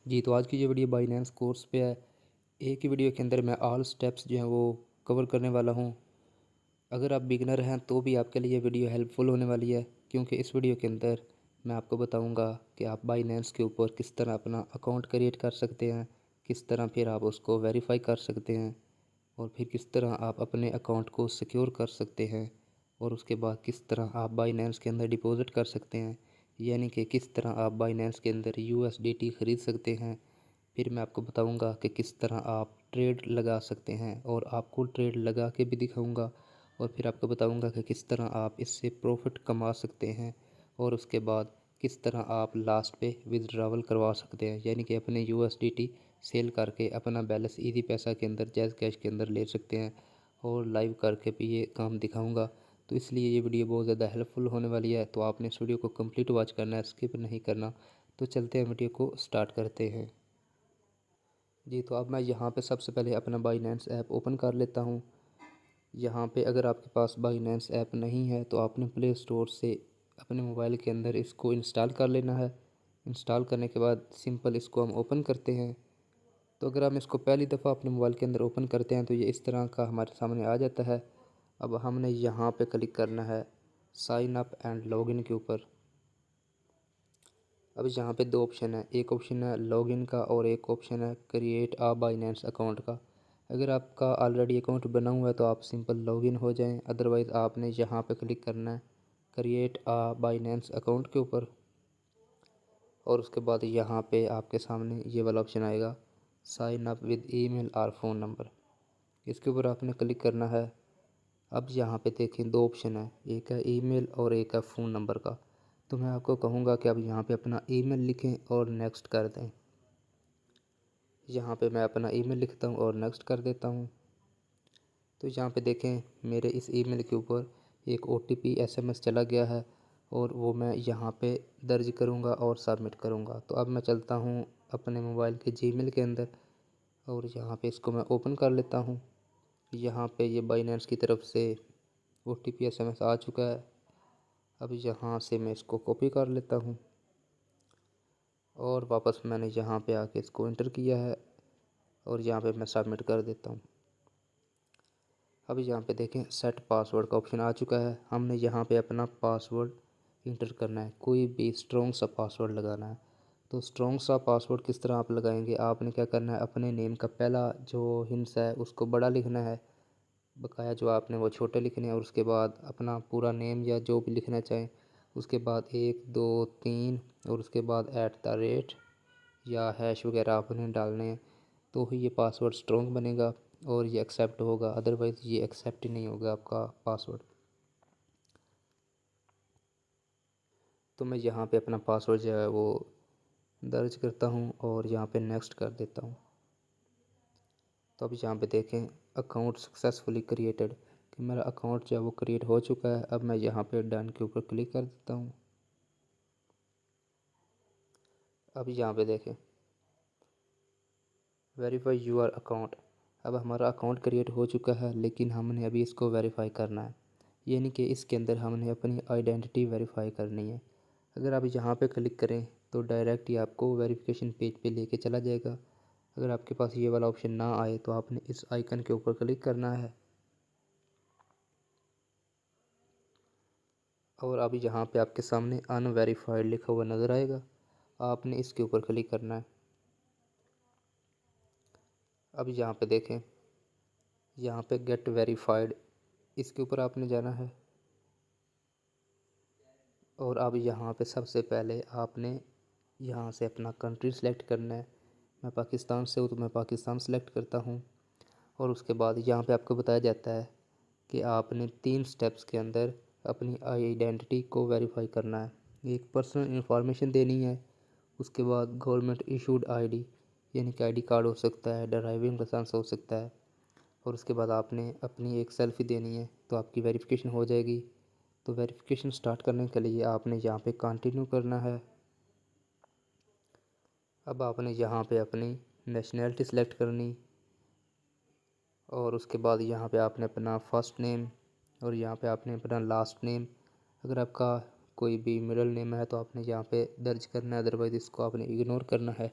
जी, तो आज की ये वीडियो बाइनेंस कोर्स पे है। एक ही वीडियो के अंदर मैं ऑल स्टेप्स जो हैं वो कवर करने वाला हूँ। अगर आप बिगिनर हैं तो भी आपके लिए ये वीडियो हेल्पफुल होने वाली है, क्योंकि इस वीडियो के अंदर मैं आपको बताऊँगा कि आप बाइनेंस के ऊपर किस तरह अपना अकाउंट क्रिएट कर सकते हैं, किस तरह फिर आप उसको वेरीफ़ाई कर सकते हैं और फिर किस तरह आप अपने अकाउंट को सिक्योर कर सकते हैं और उसके बाद किस तरह आप बाइनेंस के अंदर डिपॉज़िट कर सकते हैं, यानी कि किस तरह आप बाइनेंस के अंदर यूएसडीटी ख़रीद सकते हैं। फिर मैं आपको बताऊंगा कि किस तरह आप ट्रेड लगा सकते हैं और आपको ट्रेड लगा के भी दिखाऊंगा और फिर आपको बताऊंगा कि किस तरह आप इससे प्रॉफिट कमा सकते हैं और उसके बाद किस तरह आप लास्ट पे विथड्रावल करवा सकते हैं, यानी कि अपने यूएसडीटी सेल करके अपना बैलेंस इजी पैसा के अंदर जैज़ कैश के अंदर ले सकते हैं और लाइव करके भी ये काम दिखाऊंगा। तो इसलिए ये वीडियो बहुत ज़्यादा हेल्पफुल होने वाली है, तो आपने इस वीडियो को कंप्लीट वॉच करना है, स्किप नहीं करना। तो चलते हैं, वीडियो को स्टार्ट करते हैं। जी, तो अब मैं यहाँ पे सबसे पहले अपना बाइनेंस ऐप ओपन कर लेता हूँ। यहाँ पे अगर आपके पास बाइनेंस ऐप नहीं है तो आपने प्ले स्टोर से अपने मोबाइल के अंदर इसको इंस्टॉल कर लेना है। इंस्टॉल करने के बाद सिंपल इसको हम ओपन करते हैं। तो अगर हम इसको पहली दफ़ा अपने मोबाइल के अंदर ओपन करते हैं तो ये इस तरह का हमारे सामने आ जाता है। अब हमने यहाँ पे क्लिक करना है साइन अप एंड लॉगिन के ऊपर। अब यहाँ पे दो ऑप्शन है, एक ऑप्शन है लॉगिन का और एक ऑप्शन है क्रिएट आ बाइनेंस अकाउंट का। अगर आपका ऑलरेडी अकाउंट बना हुआ है तो आप सिंपल लॉगिन हो जाएं, अदरवाइज़ आपने यहाँ पे क्लिक करना है क्रिएट आ बाइनेंस अकाउंट के ऊपर और उसके बाद यहाँ पे आपके सामने ये वाला ऑप्शन आएगा साइन अप विद ईमेल और फ़ोन नंबर। इसके ऊपर आपने क्लिक करना है। अब यहाँ पे देखें दो ऑप्शन है, एक है ईमेल और एक है फ़ोन नंबर का। तो मैं आपको कहूँगा कि आप यहाँ पे अपना ईमेल लिखें और नेक्स्ट कर दें। यहाँ पे मैं अपना ईमेल लिखता हूँ और नेक्स्ट कर देता हूँ। तो यहाँ पे देखें मेरे इस ईमेल के ऊपर एक ओटीपी एसएमएस चला गया है और वो मैं यहाँ पे दर्ज करूँगा और सबमिट करूँगा। तो अब मैं चलता हूँ अपने मोबाइल के जीमेल के अंदर और यहाँ पे इसको मैं ओपन कर लेता हूँ। यहाँ पे ये बाइनेंस की तरफ से ओटीपी एसएमएस आ चुका है। अब यहाँ से मैं इसको कॉपी कर लेता हूँ और वापस मैंने यहाँ पे आके इसको एंटर किया है और यहाँ पे मैं सबमिट कर देता हूँ। अब यहाँ पे देखें सेट पासवर्ड का ऑप्शन आ चुका है। हमने यहाँ पे अपना पासवर्ड इंटर करना है, कोई भी स्ट्रॉन्ग सा पासवर्ड लगाना है। तो स्ट्रॉन्ग सा पासवर्ड किस तरह आप लगाएंगे, आपने क्या करना है, अपने नेम का पहला जो हिंस है उसको बड़ा लिखना है, बकाया जो आपने वो छोटे लिखने हैं और उसके बाद अपना पूरा नेम या जो भी लिखना चाहें, उसके बाद 1 2 3 और उसके बाद @ या हैश वगैरह आपने डालने हैं। तो ही ये पासवर्ड स्ट्रॉन्ग बनेगा और ये एक्सेप्ट होगा, अदरवाइज़ ये एक्सेप्ट ही नहीं होगा आपका पासवर्ड। तो मैं यहाँ पे अपना पासवर्ड जो है वो दर्ज करता हूँ और यहाँ पे नेक्स्ट कर देता हूँ। तो अब यहाँ पे देखें अकाउंट सक्सेसफुली क्रिएटेड कि मेरा अकाउंट जो है वो क्रिएट हो चुका है। अब मैं यहाँ पे डन के ऊपर क्लिक कर देता हूँ। अब यहाँ पे देखें वेरीफाई यूर अकाउंट। अब हमारा अकाउंट क्रिएट हो चुका है, लेकिन हमने अभी इसको वेरीफाई करना है, यानी कि इसके अंदर हमने अपनी आइडेंटिटी वेरीफाई करनी है। अगर आप यहाँ पे क्लिक करें तो डायरेक्ट ही आपको वेरिफिकेशन पेज पे लेके चला जाएगा। अगर आपके पास ये वाला ऑप्शन ना आए तो आपने इस आइकन के ऊपर क्लिक करना है और अब यहाँ पे आपके सामने अनवेरीफाइड लिखा हुआ नज़र आएगा, आपने इसके ऊपर क्लिक करना है। अब यहाँ पे देखें यहाँ पे गेट वेरीफाइड, इसके ऊपर आपने जाना है और अब यहाँ पे सबसे पहले आपने यहाँ से अपना कंट्री सेलेक्ट करना है। मैं पाकिस्तान से हूँ तो मैं पाकिस्तान सेलेक्ट करता हूँ और उसके बाद यहाँ पे आपको बताया जाता है कि आपने 3 स्टेप्स के अंदर अपनी आइडेंटिटी को वेरीफाई करना है। एक पर्सनल इंफॉर्मेशन देनी है, उसके बाद गवर्नमेंट इशूड आईडी यानी कि आईडी कार्ड हो सकता है, ड्राइविंग लाइसेंस हो सकता है और उसके बाद आपने अपनी एक सेल्फ़ी देनी है, तो आपकी वेरिफिकेशन हो जाएगी। तो वेरिफिकेशन स्टार्ट करने के लिए आपने यहाँ पे कंटिन्यू करना है। अब आपने यहाँ पे अपनी नेशनैलिटी सेलेक्ट करनी और उसके बाद यहाँ पे आपने अपना फ़र्स्ट नेम और यहाँ पे आपने अपना लास्ट नेम, अगर आपका कोई भी मिडिल नेम है तो आपने यहाँ पे दर्ज करना है, अदरवाइज़ इसको आपने इग्नोर करना है।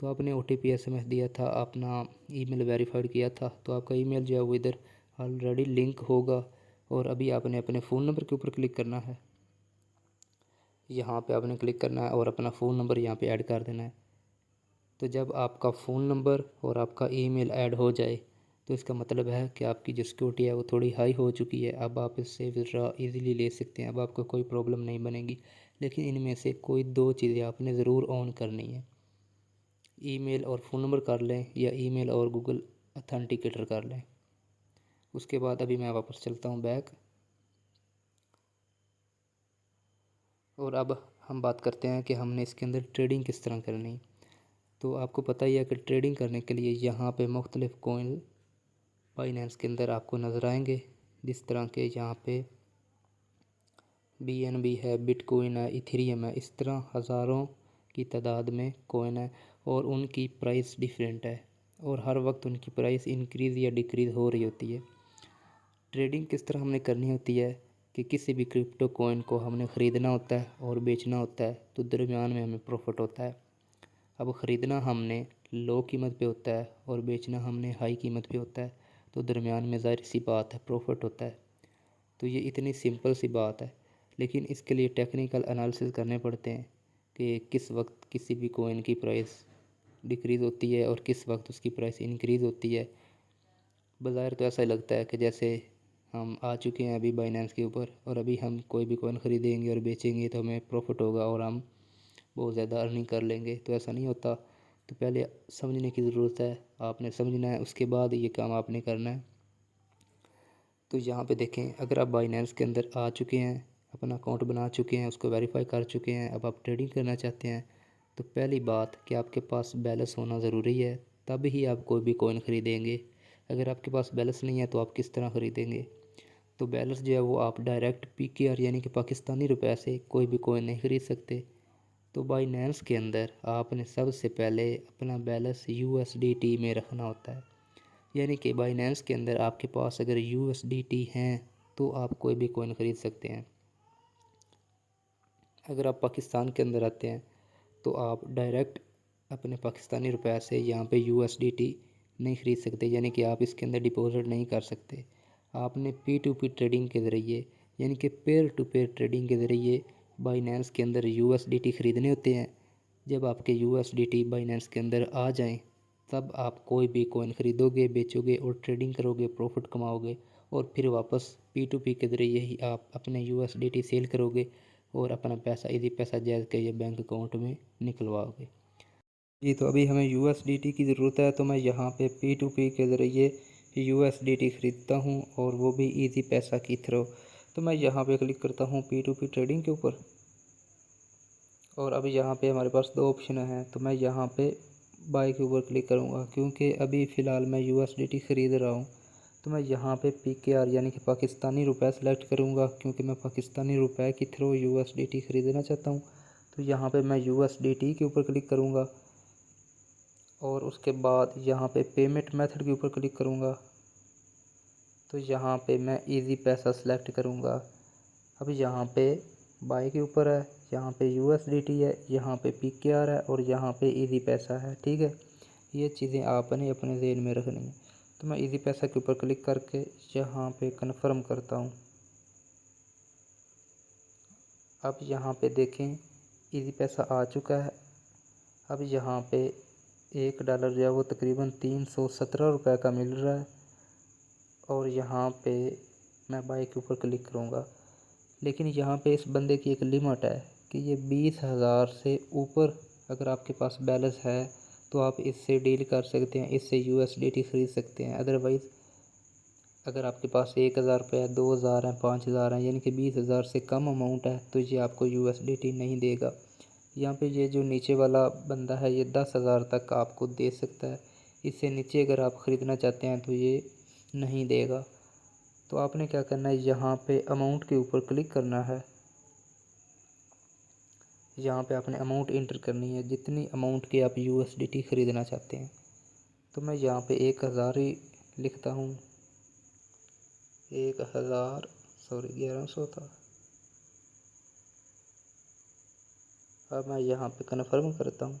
तो आपने OTP SMS दिया था, अपना ईमेल वेरीफाइड किया था, तो आपका ईमेल जो है वो इधर ऑलरेडी लिंक होगा। और अभी आपने अपने फ़ोन नंबर के ऊपर क्लिक करना है, यहाँ पे आपने क्लिक करना है और अपना फ़ोन नंबर यहाँ पे ऐड कर देना है। तो जब आपका फ़ोन नंबर और आपका ईमेल ऐड हो जाए तो इसका मतलब है कि आपकी जो सिक्योरिटी है वो थोड़ी हाई हो चुकी है। अब आप इससे विड्रॉ इजीली ले सकते हैं, अब आपको कोई प्रॉब्लम नहीं बनेगी। लेकिन इनमें से कोई 2 चीज़ें आपने ज़रूर ऑन करनी है, ईमेल और फ़ोन नंबर कर लें या ईमेल और गूगल अथेंटिकेटर कर लें। उसके बाद अभी मैं वापस चलता हूँ बैक, और अब हम बात करते हैं कि हमने इसके अंदर ट्रेडिंग किस तरह करनी। तो आपको पता ही है कि ट्रेडिंग करने के लिए यहाँ पे मुख्तलिफ़ कॉइन बाइनेंस के अंदर आपको नज़र आएंगे, जिस तरह के यहाँ पे BNB है, बिटकॉइन है, इथेरियम है। इस तरह हज़ारों की तादाद में कॉइन है और उनकी प्राइस डिफरेंट है और हर वक्त उनकी प्राइस इंक्रीज़ या डिक्रीज़ हो रही होती है। ट्रेडिंग किस तरह हमने करनी होती है कि किसी भी क्रिप्टो कॉइन को हमने ख़रीदना होता है और बेचना होता है, तो दरमियान में हमें प्रॉफिट होता है। अब ख़रीदना हमने लो कीमत पे होता है और बेचना हमने हाई कीमत पे होता है, तो दरमियान में ज़ाहिर सी बात है प्रॉफिट होता है। तो ये इतनी सिंपल सी बात है, लेकिन इसके लिए टेक्निकल एनालिसिस करने पड़ते हैं कि किस वक्त किसी भी कॉइन की प्राइस डिक्रीज़ होती है और किस वक्त उसकी प्राइस इंक्रीज़ होती है। बज़ाहिर तो ऐसा ही लगता है कि जैसे हम आ चुके हैं अभी बाइनेंस के ऊपर और अभी हम कोई भी कॉइन ख़रीदेंगे और बेचेंगे तो हमें प्रॉफिट होगा और हम बहुत ज़्यादा अर्निंग कर लेंगे, तो ऐसा नहीं होता। तो पहले समझने की ज़रूरत है, आपने समझना है, उसके बाद ये काम आपने करना है। तो यहाँ पे देखें, अगर आप बाइनेंस के अंदर आ चुके हैं, अपना अकाउंट बना चुके हैं, उसको वेरीफाई कर चुके हैं, अब आप ट्रेडिंग करना चाहते हैं, तो पहली बात कि आपके पास बैलेंस होना ज़रूरी है, तब ही आप कोई भी कॉइन ख़रीदेंगे। अगर आपके पास बैलेंस नहीं है तो आप किस तरह ख़रीदेंगे। तो बैलेंस जो है वो आप डायरेक्ट PKR यानी कि पाकिस्तानी रुपए से कोई भी कॉइन नहीं ख़रीद सकते। तो बाइनेंस के अंदर आपने सबसे पहले अपना बैलेंस USDT में रखना होता है, यानी कि बाइनेंस के अंदर आपके पास अगर USDT हैं तो आप कोई भी कॉइन ख़रीद सकते हैं। अगर आप पाकिस्तान के अंदर आते हैं तो आप डायरेक्ट अपने पाकिस्तानी रुपए से यहाँ पे USDT नहीं ख़रीद सकते, यानी कि आप इसके अंदर डिपॉजिट नहीं कर सकते। आपने P2P ट्रेडिंग के ज़रिए यानी कि पेयर टू पेयर ट्रेडिंग के ज़रिए बाइनेंस के अंदर USDT ख़रीदने होते हैं। जब आपके USDT बाइनेंस के अंदर आ जाएं तब आप कोई भी कॉइन ख़रीदोगे, बेचोगे और ट्रेडिंग करोगे, प्रॉफिट कमाओगे और फिर वापस P2P के ज़रिए ही आप अपने USDT सेल करोगे और अपना पैसा इजी पैसा जैज़ के ये बैंक अकाउंट में निकलवाओगे। जी, तो अभी हमें USDT की ज़रूरत है, तो मैं यहाँ पे P2P के ज़रिए USDT ख़रीदता हूँ और वो भी इजी पैसा की थ्रू। तो मैं यहाँ पे क्लिक करता हूँ P2P ट्रेडिंग के ऊपर और अभी यहाँ पे हमारे पास 2 ऑप्शन हैं। तो मैं यहाँ पे बाय के ऊपर क्लिक करूँगा क्योंकि अभी फ़िलहाल मैं USDT ख़रीद रहा हूँ। तो मैं यहाँ पे PKR यानी कि पाकिस्तानी रुपए सेलेक्ट करूँगा क्योंकि मैं पाकिस्तानी रुपए के थ्रू USDT ख़रीदना चाहता हूँ। तो यहाँ पे मैं USDT के ऊपर क्लिक करूँगा और उसके बाद यहाँ पे पेमेंट मेथड के ऊपर क्लिक करूँगा। तो यहाँ पे मैं इजी पैसा सेलेक्ट करूँगा। अब यहाँ पे बाय के ऊपर है, यहाँ पे USDT है, यहाँ पे PKR है और यहाँ पे इजी पैसा है। ठीक है, ये चीज़ें आपने अपने ज़हन में रखनी है। तो मैं इजी पैसा के ऊपर क्लिक करके यहाँ पे कन्फर्म करता हूँ। अब यहाँ पे देखें इजी पैसा आ चुका है। अब यहाँ पे $1 जो है वो तकरीबन 317 रुपये का मिल रहा है और यहाँ पे मैं बाय के ऊपर क्लिक करूँगा। लेकिन यहाँ पे इस बंदे की एक लिमिट है कि ये 20,000 से ऊपर अगर आपके पास बैलेंस है तो आप इससे डील कर सकते हैं, इससे USDT ख़रीद सकते हैं। अदरवाइज़ अगर आपके पास 1,000 रुपये है, 2,000 है, 5,000 है, यानी कि 20,000 से कम अमाउंट है तो ये आपको USDT नहीं देगा। यहाँ पे ये जो नीचे वाला बंदा है ये 10,000 तक आपको दे सकता है, इससे नीचे अगर आप ख़रीदना चाहते हैं तो ये नहीं देगा। तो आपने क्या करना है, यहाँ पे अमाउंट के ऊपर क्लिक करना है। यहाँ पे आपने अमाउंट इंटर करनी है, जितनी अमाउंट की आप USDT ख़रीदना चाहते हैं। तो मैं यहाँ पे 1,000 ही लिखता हूँ, 1,000 सॉरी 1,100 था। अब मैं यहाँ पे कन्फर्म करता हूँ।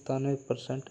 97%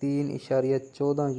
3.14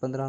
15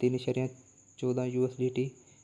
3.14 USDT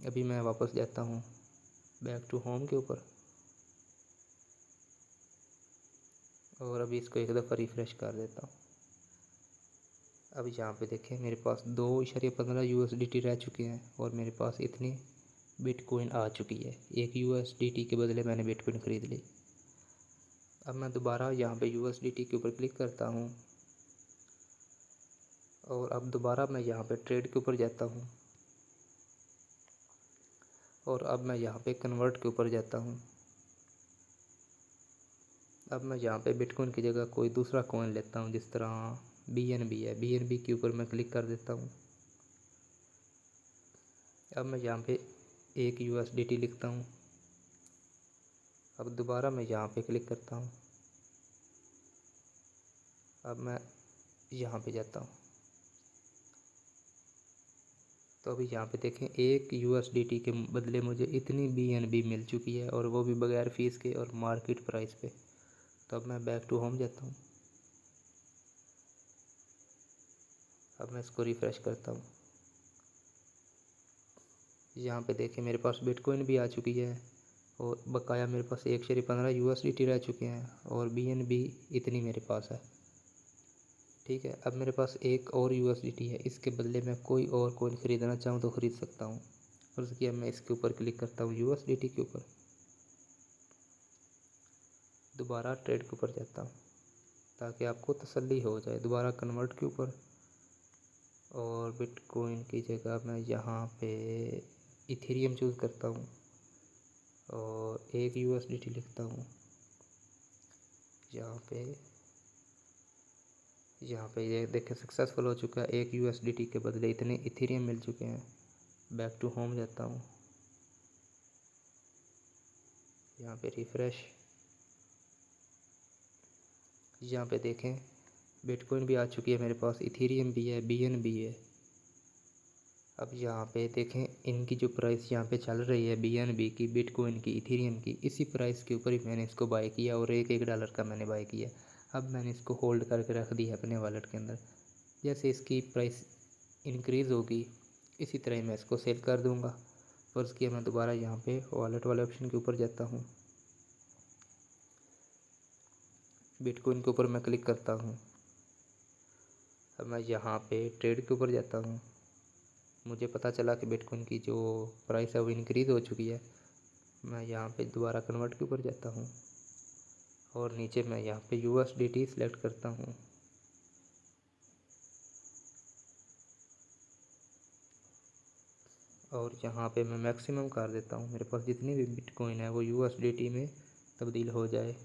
अभी मैं वापस जाता हूँ बैक टू होम के ऊपर और अभी इसको एक दफ़ा रिफ़्रेश कर देता हूँ। अब यहाँ पे देखें मेरे पास 2.15 USDT रह चुके हैं और मेरे पास इतनी बिटकॉइन आ चुकी है। एक USDT के बदले मैंने बिटकॉइन ख़रीद ली। अब मैं दोबारा यहाँ पे USDT के ऊपर क्लिक करता हूँ और अब दोबारा मैं यहाँ पे ट्रेड के ऊपर जाता हूँ और अब मैं यहाँ पे कन्वर्ट के ऊपर जाता हूँ। अब मैं यहाँ पे बिटकॉइन की जगह कोई दूसरा कॉइन लेता हूँ, जिस तरह BNB है। BNB के ऊपर मैं क्लिक कर देता हूँ। अब मैं यहाँ पे 1 USDT लिखता हूँ। अब दोबारा मैं यहाँ पे क्लिक करता हूँ। अब मैं यहाँ पे जाता हूँ तो अभी यहाँ पे देखें 1 USDT के बदले मुझे इतनी BNB मिल चुकी है और वो भी बगैर फ़ीस के और मार्केट प्राइस पे। तो अब मैं बैक टू होम जाता हूँ। अब मैं इसको रिफ़्रेश करता हूँ। यहाँ पे देखें मेरे पास बिटकॉइन भी आ चुकी है और बकाया मेरे पास 1.15 USDT रह चुके हैं और BNB इतनी मेरे पास है। ठीक है, अब मेरे पास एक और USDT है। इसके बदले मैं कोई और कॉइन ख़रीदना चाहूँ तो ख़रीद सकता हूँ। फर्ज़ किया मैं इसके ऊपर क्लिक करता हूँ USDT के ऊपर, दोबारा ट्रेड के ऊपर जाता हूँ ताकि आपको तसल्ली हो जाए। दोबारा कन्वर्ट के ऊपर और बिटकॉइन की जगह मैं यहाँ पे इथेरियम चूज़ करता हूँ और 1 USDT लिखता हूँ। यहाँ पे ये देखें सक्सेसफुल हो चुका है। 1 USDT के बदले इतने इथेरियम मिल चुके हैं। बैक टू होम जाता हूँ, यहाँ पे रिफ़्रेश। यहाँ पे देखें बिटकॉइन भी आ चुकी है मेरे पास, इथेरियम भी है, BNB है। अब यहाँ पे देखें इनकी जो प्राइस यहाँ पे चल रही है BNB की, बिटकॉइन की, इथेरियम की, इसी प्राइस के ऊपर ही मैंने इसको बाय किया और एक डॉलर का मैंने बाय किया। अब मैंने इसको होल्ड करके रख दिया अपने वॉलेट के अंदर। जैसे इसकी प्राइस इंक्रीज़ होगी इसी तरह मैं इसको सेल कर दूँगा। फर्ज़ किया मैं दोबारा यहाँ पे वॉलेट वाले ऑप्शन के ऊपर जाता हूँ, बिटकॉइन के ऊपर मैं क्लिक करता हूँ। अब मैं यहाँ पे ट्रेड के ऊपर जाता हूँ। मुझे पता चला कि बिटकॉइन की जो प्राइस है वो इंक्रीज़ हो चुकी है। मैं यहाँ पे दोबारा कन्वर्ट के ऊपर जाता हूँ और नीचे मैं यहाँ पे USDT सेलेक्ट करता हूँ। और यहाँ पे मैं मैक्सिमम कर देता हूँ, मेरे पास जितनी भी बिटकॉइन है वो USDT में तब्दील हो जाए।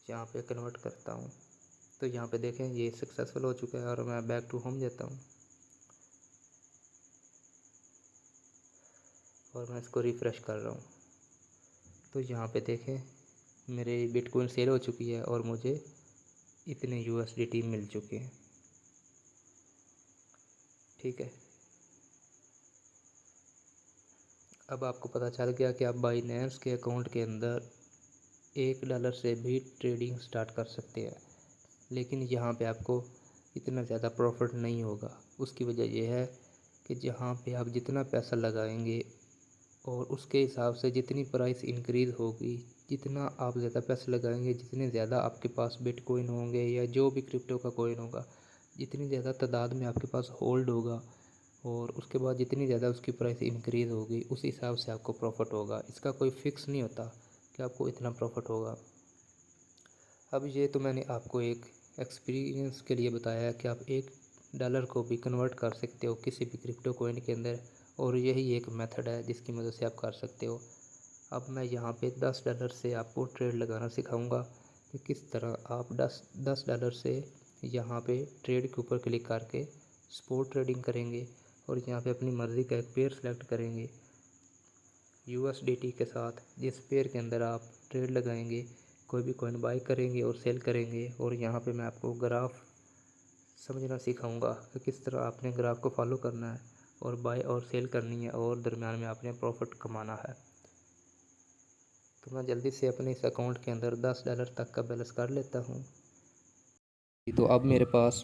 यहाँ पे कन्वर्ट करता हूँ तो यहाँ पे देखें ये सक्सेसफुल हो चुका है और मैं बैक टू होम जाता हूँ और मैं इसको रिफ़्रेश कर रहा हूँ तो यहाँ पे देखें मेरे बिटकॉइन सेल हो चुकी है और मुझे इतने USDT मिल चुके हैं। ठीक है, अब आपको पता चल गया कि आप बाइनेंस के अकाउंट के अंदर $1 से भी ट्रेडिंग स्टार्ट कर सकते हैं, लेकिन यहाँ पे आपको इतना ज़्यादा प्रॉफिट नहीं होगा। उसकी वजह यह है कि जहाँ पे आप जितना पैसा लगाएंगे और उसके हिसाब से जितनी प्राइस इंक्रीज़ होगी, जितना आप ज़्यादा पैसे लगाएंगे, जितने ज़्यादा आपके पास बिटकॉइन होंगे या जो भी क्रिप्टो का कॉइन होगा, जितनी ज़्यादा तादाद में आपके पास होल्ड होगा और उसके बाद जितनी ज़्यादा उसकी प्राइस इंक्रीज़ होगी उस हिसाब से आपको प्रॉफिट होगा। इसका कोई फ़िक्स नहीं होता कि आपको इतना प्रॉफिट होगा। अब ये तो मैंने आपको एक एक्सपीरियंस के लिए बताया है कि आप $1 को भी कन्वर्ट कर सकते हो किसी भी क्रिप्टो कॉइन के अंदर, और यही एक मेथड है जिसकी मदद से आप कर सकते हो। अब मैं यहाँ पे $10 से आपको ट्रेड लगाना सिखाऊंगा कि किस तरह आप $10 से यहाँ पे ट्रेड के ऊपर क्लिक करके स्पॉट ट्रेडिंग करेंगे और यहाँ पे अपनी मर्ज़ी का एक पेयर सेलेक्ट करेंगे USDT के साथ, जिस पेयर के अंदर आप ट्रेड लगाएंगे, कोई भी कॉइन बाय करेंगे और सेल करेंगे। और यहाँ पे मैं आपको ग्राफ समझना सिखाऊंगा कि किस तरह आपने ग्राफ को फॉलो करना है और बाय और सेल करनी है और दरम्यान में आपने प्रॉफिट कमाना है। तो मैं जल्दी से अपने इस अकाउंट के अंदर $10 तक का बैलेंस कर लेता हूँ। तो अब मेरे पास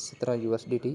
17 USDT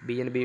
BNB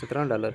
$17،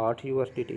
8 USDT،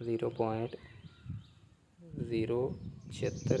0.076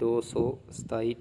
227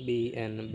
BNB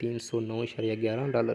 $309.11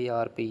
ARP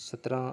17